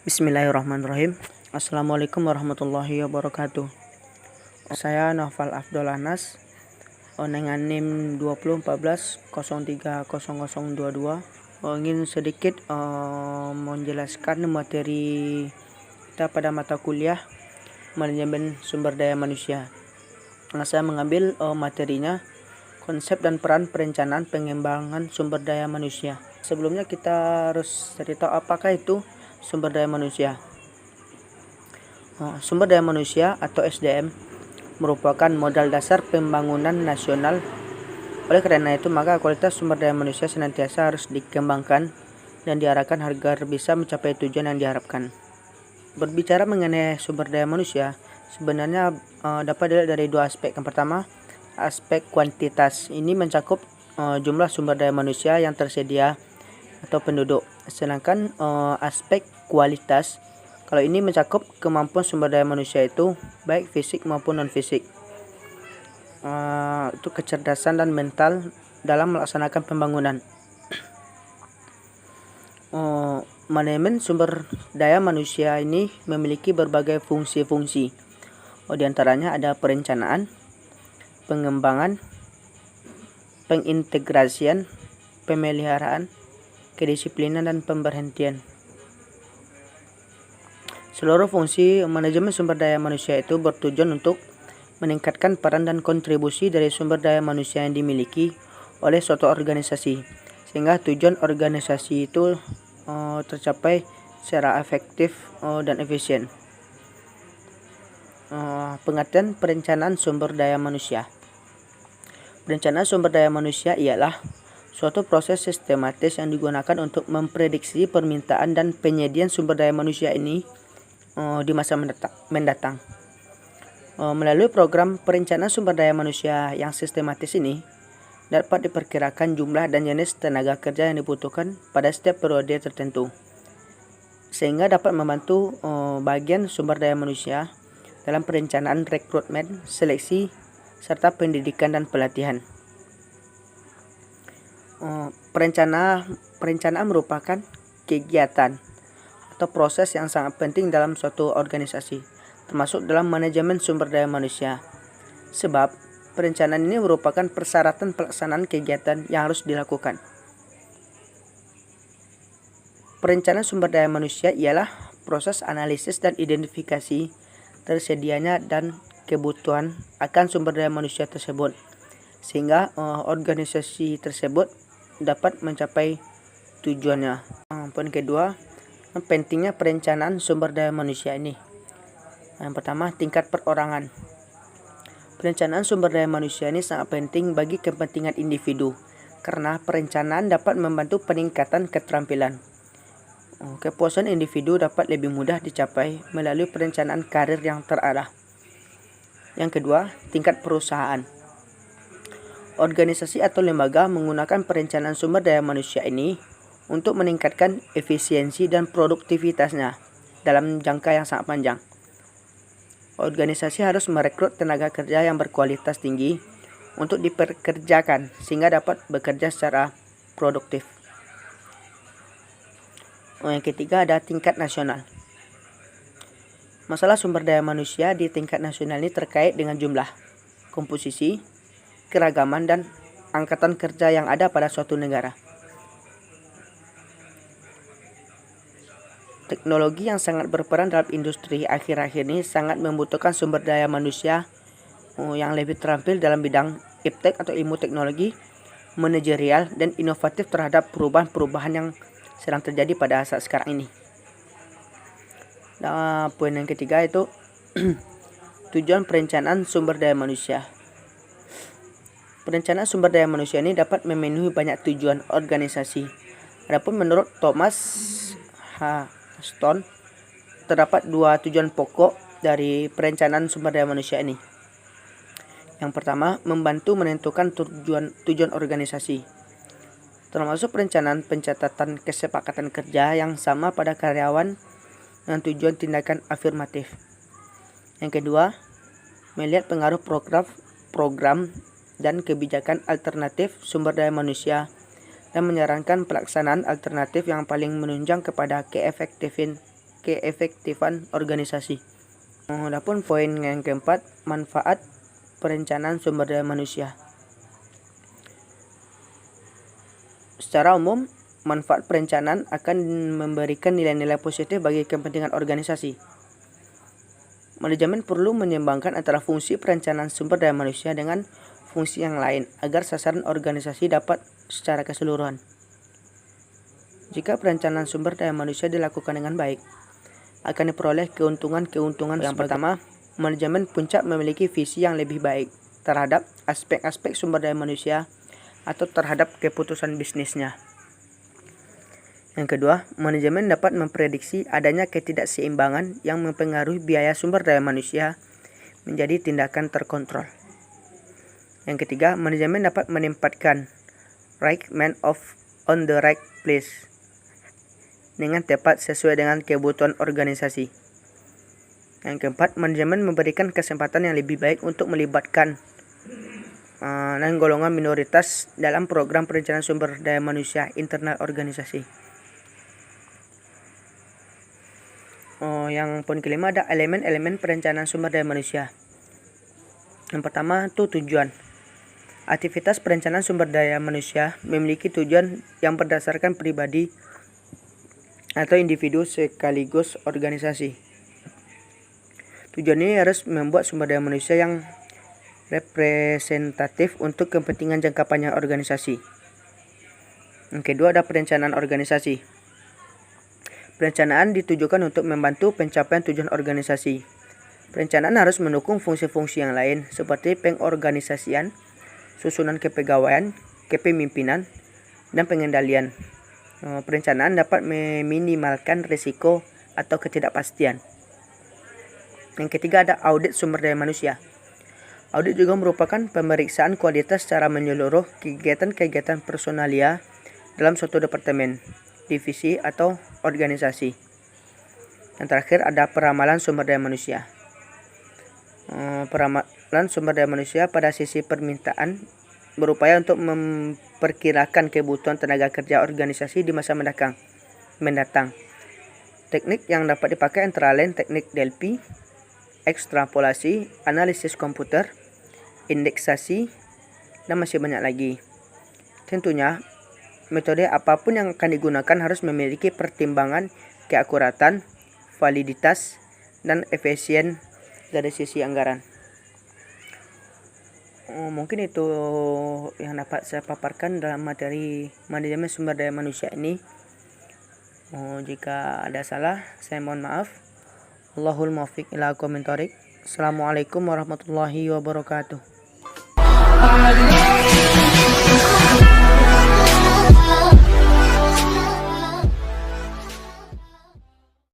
Bismillahirrahmanirrahim. Assalamualaikum warahmatullahi wabarakatuh. Saya Noval Afdol Anas, dengan NIM 2014-030022. Ingin sedikit menjelaskan materi kita pada mata kuliah manajemen sumber daya manusia. Saya mengambil materinya konsep dan peran perencanaan pengembangan sumber daya manusia. Sebelumnya kita harus cerita apakah itu sumber daya manusia. Sumber daya manusia atau SDM merupakan modal dasar pembangunan nasional. Oleh karena itu, maka kualitas sumber daya manusia senantiasa harus dikembangkan dan diarahkan agar bisa mencapai tujuan yang diharapkan. Berbicara mengenai sumber daya manusia, sebenarnya dapat dilihat dari dua aspek. Yang pertama, aspek kuantitas. Ini mencakup jumlah sumber daya manusia yang tersedia atau penduduk. Sedangkan aspek kualitas, kalau ini mencakup kemampuan sumber daya manusia itu baik fisik maupun non fisik. Itu kecerdasan dan mental dalam melaksanakan pembangunan. Manajemen sumber daya manusia ini memiliki berbagai fungsi-fungsi. Di antaranya ada perencanaan, pengembangan, pengintegrasian, pemeliharaan, kedisiplinan, dan pemberhentian. Seluruh fungsi manajemen sumber daya manusia itu bertujuan untuk meningkatkan peran dan kontribusi dari sumber daya manusia yang dimiliki oleh suatu organisasi, sehingga tujuan organisasi itu tercapai secara efektif dan efisien. Pengertian perencanaan sumber daya manusia. Perencanaan sumber daya manusia ialah suatu proses sistematis yang digunakan untuk memprediksi permintaan dan penyediaan sumber daya manusia ini di masa mendatang. Melalui program perencanaan sumber daya manusia yang sistematis ini, dapat diperkirakan jumlah dan jenis tenaga kerja yang dibutuhkan pada setiap periode tertentu, sehingga dapat membantu bagian sumber daya manusia dalam perencanaan rekrutmen, seleksi, serta pendidikan dan pelatihan. Perencanaan merupakan kegiatan atau proses yang sangat penting dalam suatu organisasi, termasuk dalam manajemen sumber daya manusia. Sebab perencanaan ini merupakan persyaratan pelaksanaan kegiatan yang harus dilakukan. Perencanaan sumber daya manusia ialah proses analisis dan identifikasi tersedianya dan kebutuhan akan sumber daya manusia tersebut, sehingga organisasi tersebut dapat mencapai tujuannya. Poin kedua, pentingnya perencanaan sumber daya manusia ini. Yang pertama, tingkat perorangan. Perencanaan sumber daya manusia ini sangat penting bagi kepentingan individu, karena perencanaan dapat membantu peningkatan keterampilan. Kepuasan individu dapat lebih mudah dicapai melalui perencanaan karir yang terarah. Yang kedua, tingkat perusahaan. Organisasi atau lembaga menggunakan perencanaan sumber daya manusia ini untuk meningkatkan efisiensi dan produktivitasnya dalam jangka yang sangat panjang. Organisasi harus merekrut tenaga kerja yang berkualitas tinggi untuk dipekerjakan sehingga dapat bekerja secara produktif. Yang ketiga, ada tingkat nasional. Masalah sumber daya manusia di tingkat nasional ini terkait dengan jumlah, komposisi, keragaman, dan angkatan kerja yang ada pada suatu negara. Teknologi yang sangat berperan dalam industri akhir-akhir ini sangat membutuhkan sumber daya manusia yang lebih terampil dalam bidang iptek atau ilmu teknologi, manajerial, dan inovatif terhadap perubahan-perubahan yang sedang terjadi pada saat sekarang ini. Nah, poin yang ketiga itu tujuan perencanaan sumber daya manusia. Perencanaan sumber daya manusia ini dapat memenuhi banyak tujuan organisasi. Adapun menurut Thomas H. Stone, terdapat dua tujuan pokok dari perencanaan sumber daya manusia ini. Yang pertama, membantu menentukan tujuan organisasi, termasuk perencanaan pencatatan kesepakatan kerja yang sama pada karyawan dengan tujuan tindakan afirmatif. Yang kedua, melihat pengaruh program dan kebijakan alternatif sumber daya manusia, dan menyarankan pelaksanaan alternatif yang paling menunjang kepada keefektifan organisasi. Adapun poin yang keempat, manfaat perencanaan sumber daya manusia. Secara umum, manfaat perencanaan akan memberikan nilai-nilai positif bagi kepentingan organisasi. Manajemen perlu menyeimbangkan antara fungsi perencanaan sumber daya manusia dengan fungsi yang lain agar sasaran organisasi dapat secara keseluruhan. Jika perencanaan sumber daya manusia dilakukan dengan baik, akan diperoleh keuntungan-keuntungan. Yang pertama, manajemen puncak memiliki visi yang lebih baik terhadap aspek-aspek sumber daya manusia atau terhadap keputusan bisnisnya. Yang kedua, manajemen dapat memprediksi adanya ketidakseimbangan yang mempengaruhi biaya sumber daya manusia menjadi tindakan terkontrol. Yang ketiga, manajemen dapat menempatkan right man on the right place dengan tepat sesuai dengan kebutuhan organisasi. Yang keempat, manajemen memberikan kesempatan yang lebih baik untuk melibatkan golongan minoritas dalam program perencanaan sumber daya manusia internal organisasi. Yang poin kelima ada elemen-elemen perencanaan sumber daya manusia. Yang pertama itu tujuan. Aktivitas perencanaan sumber daya manusia memiliki tujuan yang berdasarkan pribadi atau individu sekaligus organisasi. Tujuan ini harus membuat sumber daya manusia yang representatif untuk kepentingan jangka panjang organisasi. Yang kedua ada perencanaan organisasi. Perencanaan ditujukan untuk membantu pencapaian tujuan organisasi. Perencanaan harus mendukung fungsi-fungsi yang lain seperti pengorganisasian, susunan kepegawaian, kepemimpinan, dan pengendalian. Perencanaan dapat meminimalkan risiko atau ketidakpastian. Yang ketiga ada audit sumber daya manusia. Audit juga merupakan pemeriksaan kualitas secara menyeluruh kegiatan-kegiatan personalia dalam suatu departemen, divisi, atau organisasi. Yang terakhir ada peramalan sumber daya manusia. Peramalan sumber daya manusia pada sisi permintaan berupaya untuk memperkirakan kebutuhan tenaga kerja organisasi di masa mendatang. Teknik yang dapat dipakai antara lain teknik Delphi, ekstrapolasi, analisis komputer, indeksasi, dan masih banyak lagi. Tentunya, metode apapun yang akan digunakan harus memiliki pertimbangan keakuratan, validitas, dan efisien dari sisi anggaran. Mungkin itu yang dapat saya paparkan dalam materi manajemen sumber daya manusia ini. Jika ada salah, saya mohon maaf. Allahul muwaffiq ila aqwamit thoriq. Assalamualaikum warahmatullahi wabarakatuh.